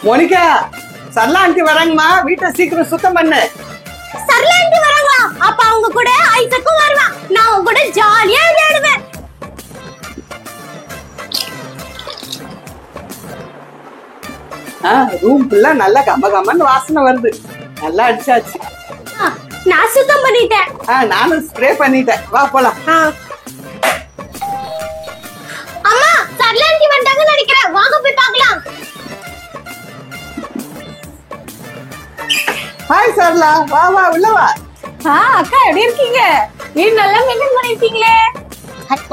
Monica, Sarala aunty வராங்கம்மா, வீட்டை சீக்கிரம் சுத்தம் பண்ணு. சரளா ஆண்டி வராங்களா? அப்ப அவங்க கூட ஐசக்கும் வருவான். நான் அவங்க கூட ஜாலியா விளையாடுவேன். ரூம் ஃபுல்லா நல்லா கமகமன்னு வாசனை வருது. நல்லா அடிச்சாச்சு. நான் சுத்தம் பண்ணிட்டேன். நானும் ஸ்ப்ரே பண்ணிட்டேன். வா போலாம். அம்மா, சரளா ஆண்டி வந்தாங்கன்னு நினைக்கிறேன். வாங்க போய் பார்க்கலாம். ஹாய் சரளா, வா வா உள்ள வா. அக்கா எப்படி இருக்கீங்க? நீ நல்லா மெயின்டைன் பண்ணிருக்கீங்களே.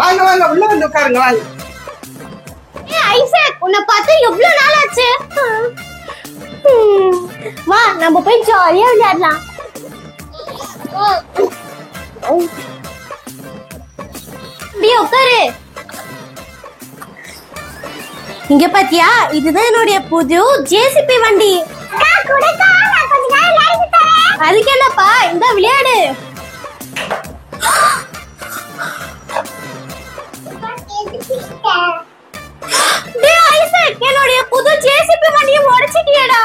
வாங்க வாங்க உள்ள வந்து உட்காருங்க வாங்க. ஐசக், உன்னை பார்த்து எவ்வளவு நாள் ஆச்சு. வா நம்ம போய் ஜாலியா விளையாடலாம். அப்படியே உட்காரு. இங்க பாத்தியா, இதுதான் என்னுடைய புது ஜேசிபி வண்டி. அதுக்கு என்னப்பா, இந்த விளையாடு. என்னுடைய புது ஜேசிபி வண்டியை உடைச்சிட்டியடா.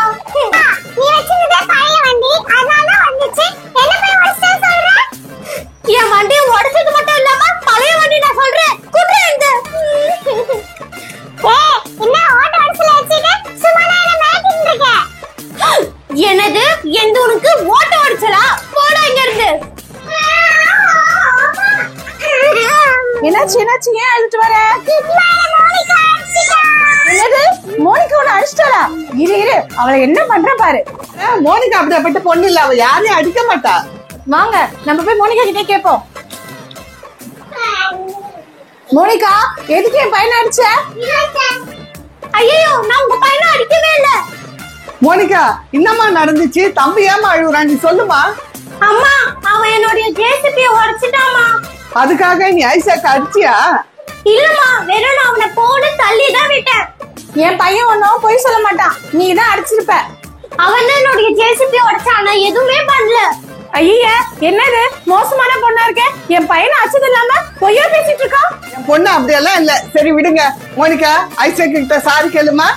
நீ வச்சிருந்த பழைய வண்டி அதனால வந்துச்சு. என்ன போய் உடைச்ச சொல்ற? என் வண்டியை உடைச்சது மட்டும் இல்லாம பழைய வண்டி நான் சொல்றேன். குடுற இந்த. என்ன ஓட்ட உடைச்சல வச்சிட்டு சும்மா நான் மேட்டிங் இருக்க. என்னது? எந்த உனக்கு ஓட்ட உடைச்சலா? போடா இங்க இருந்து. என்னாச்சு என்னாச்சு, ஏன் அழுத்து வர? என்னது, மோனிகா உன்னை அடிச்சிட்டாளா? இரு இரு, அவளை என்ன பண்ற பாரு. மோனிகா அப்படிப்பட்ட பொண்ணு இல்ல, அவ யாரையும் அடிக்க மாட்டா. வாங்க நம்ம போய் மோனிகா கிட்டே கேட்போம். மோனிகா, எதுக்கு என் பையனை அடிச்ச? ஐயோ, நான் உங்க பையனை அடிக்கவே இல்ல. மோனிகா, என்னம்மா நடந்துச்சு? தம்பி ஏமா அழுகுறான், நீ சொல்லுமா. அம்மா, அவன் என்னுடைய ஜேசிபியை உடைச்சிட்டாமா. அதுக்காக நீ ஐசாக்க அடிச்சியா? இல்லம்மா, வெறும் நான் அவனை போட்டு தள்ளி தான் விட்டேன். என் பையன் ஒன்னும் பொய் சொல்ல மாட்டான், நீ தான் அடிச்சிருப்ப. அவன் தான் என்னுடைய ஜேசிபியை உடைச்சான், நான் எதுவுமே பண்ணல. ஐய, என்னது மோசமான பொண்ணா இருக்க? என் பையனை அடிச்சது இல்லாம பொய்யா பேசிட்டு இருக்கான். என் பொண்ணு அப்படியெல்லாம் இல்ல. சரி விடுங்க. மோனிகா, ஐசாக் கிட்ட சாரி கேளுமா.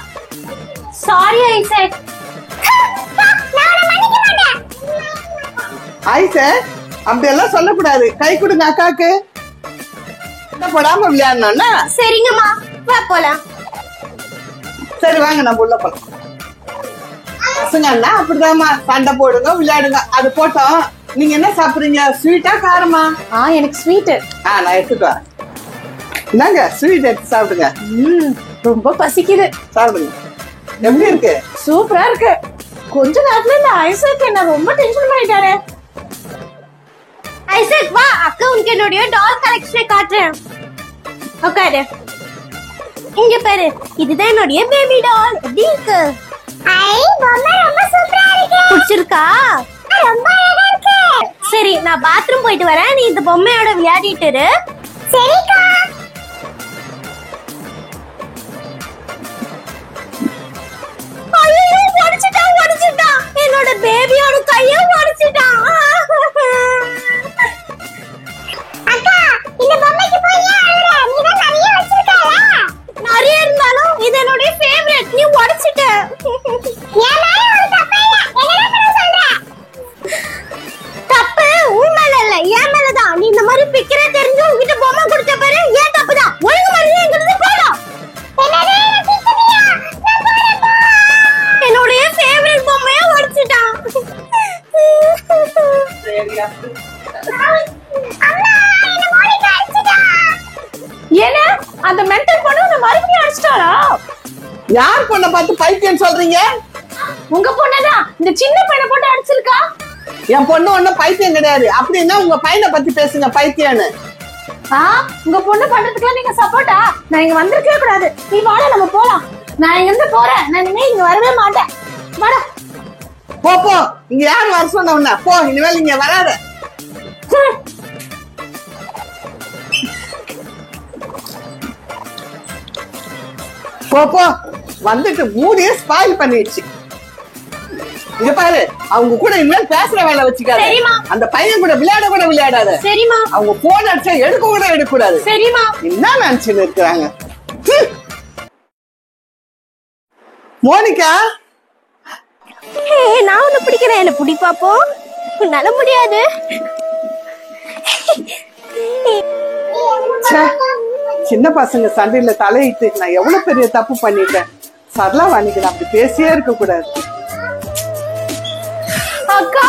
Sorry Isaac. ஐசக், அப்படியெல்லாம் சொல்லக்கூடாது. கை கொடுங்க அக்காக்கு. போடாம விளையாடணும்னா. சரிங்கம்மா, வா போலாம். சரி வாங்க நம்ம உள்ள போலாம். பசங்கன்னா அப்படிதாம்மா, சண்டை போடுங்க விளையாடுங்க. அது போட்டோம். நீங்க என்ன சாப்பிடுறீங்க? ஸ்வீட்டா காரமா? எனக்கு ஸ்வீட். நான் எடுத்துட்டு வரேன். என்னங்க ஸ்வீட் எடுத்து சாப்பிடுங்க. ரொம்ப பசிக்குது. சாப்பிடுங்க. எப்படி இருக்கு? சூப்பரா இருக்கு. கொஞ்ச நேரத்துல இந்த ஐசக் என்ன ரொம்ப டென்ஷன் பண்ணிட்டாரு. ஐசக் வா, அக்கா உனக்கு என்னுடைய டால் கலெக்ஷனை காட்டுறேன். உட்காரு. இங்க பாரு, இதுதான் என்னுடைய பேபி டால். எப்படி இருக்கு? ஐ, பொம்மை ரொம்ப சூப்பரா இருக்கு. பிடிச்சிருக்கா? ரொம்ப அழகா இருக்கு. சரி, நான் பாத்ரூம் போயிட்டு வரேன். நீ இந்த பொம்மையோட விளையாடிட்டு இரு. சரிக்கா. ஐயோ, உடைச்சிட்டான். என்னோட பேபியோட கையை உடைச்சிட்டான். அக்கா, இந்த பொம்மைக்கு போய் ஏன் அழுற? நீ தான் நிறைய வச்சிருக்கல. நிறைய இருந்தாலும் இது என்னோட ஃபேவரட். நீ உடைச்சிட்ட. ஏன் மேல ஒரு தப்பு இல்ல. என்னடா பண்ண சொல்ற? தப்பு உன் மேல இல்ல, என் மேல தான். நீ இந்த மாதிரி பிக்கற தெரிஞ்சு உன்கிட்ட பொம்மை கொடுத்த பாரு, ஏன் தப்பு தான். ஒழுங்கு மரியாதை இங்க இருந்து போடா. என்னடா பிக்கறியா? நான் போறேன். என்னோட ஃபேவரட் பொம்மையை உடைச்சிட்டான். ஏன்னா அந்த மென்டல் பொண்ணு உன்னை மறுபடியும் அடிச்சிட்டாளா? யார் பொண்ணை பார்த்து பைத்தியம் சொல்றீங்க? உங்க பொண்ணுதான் இந்த சின்ன பையனை போட்டு அடிச்சிருக்கா. என் பொண்ணு ஒண்ணும் பைத்தியம் கிடையாது. அப்படின்னா உங்க பையனை பத்தி பேசுங்க பைத்தியம்னு. உங்க பொண்ணு பண்றதுக்குலாம் நீங்க சப்போர்ட்டா? நான் இங்க வந்திருக்கவே கூடாது. நீ வாடா, நம்ம போலாம். நான் இங்க இருந்து போறேன். நான் இனிமே இங்க வரவே மாட்டேன். வாடா. போ போ. இங்க யார் வர சொன்ன உன்ன? போ, இனிமேல் இங்க வராத. போ போ. வந்துட்டு மூடியே ஸ்பாயில் பண்ணிடுச்சு. இங்க பாரு, அவங்க கூட இனிமேல் பேசுற வேலை வச்சுக்காத. சரிமா. அந்த பையன் கூட விளையாட கூட விளையாடாத. சரிமா. அவங்க போன் அடிச்சா எடுக்க கூட எடுக்க கூடாது. சரிமா. என்ன நினைச்சுன்னு இருக்கிறாங்க? மோனிகா, நான் உன்னை பிடிக்கிறேன், என்ன பிடி பாப்போம். உன்னால முடியாது. ச்சே, சின்ன பசங்க சண்டையில தலையிட்டு நான் எவ்வளவு பெரிய தப்பு பண்ணிட்டேன். சரளா வாணிக்கு நான் அப்படி பேசியே இருக்க கூடாது. அக்கா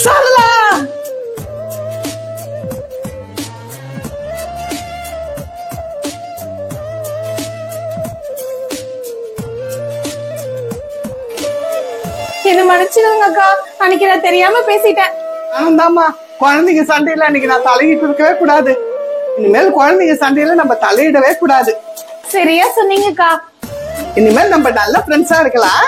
சரளா என்ன மன்னிச்சிடுங்க அக்கா, அன்னைக்கு நான் தெரியாம பேசிட்டேன். ஆமாம்மா, குழந்தைங்க சண்டையில அன்னைக்கு நான் தலையிட்டு இருக்கவே கூடாது. இனிமேல் குழந்தைங்க சண்டையில நம்ம தலையிடவே கூடாது. சரியா சொன்னீங்கக்கா. இனிமேல் நம்ம நல்ல ஃப்ரெண்ட்ஸா இருக்கலாம்.